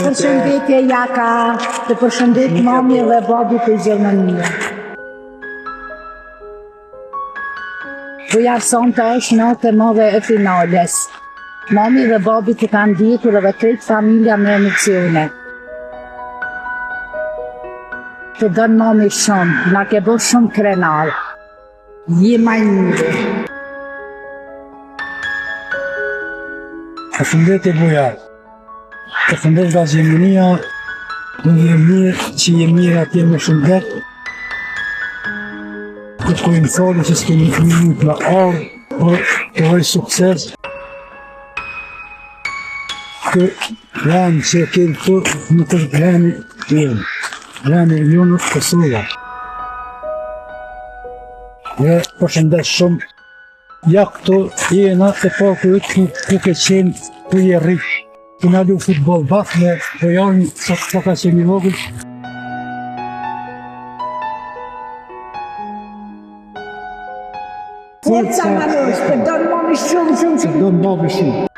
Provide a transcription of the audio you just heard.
Përshëndetje Jaka, të përshëndet mami dhe babi të Gjermania. Bujar sonte është natë e madhe e finales. Mami dhe babi të kanë djetur edhe krejt familja me emocione. Të dënë mami shumë, na ke bërë shumë krenar. Je majnire. Përshëndetje Bujar. Përshëndet nga Gjermania, do je mirë që je mirë atje me shëndet. Të kojmë thori që s'ke një minut në ardhë, por të vëj sukses. Të rënë që e kemë të në të rënë tjenë, rënë e jonë të Kosova. Dhe përshëndet shumë, ja këto jena e pakë të ke qenë të je rritë. Të nga lu futbol bashkë me Bojarin, sa ka qenë i vogël. Forca Manush, të donë mami shumë. Të donë babi shumë.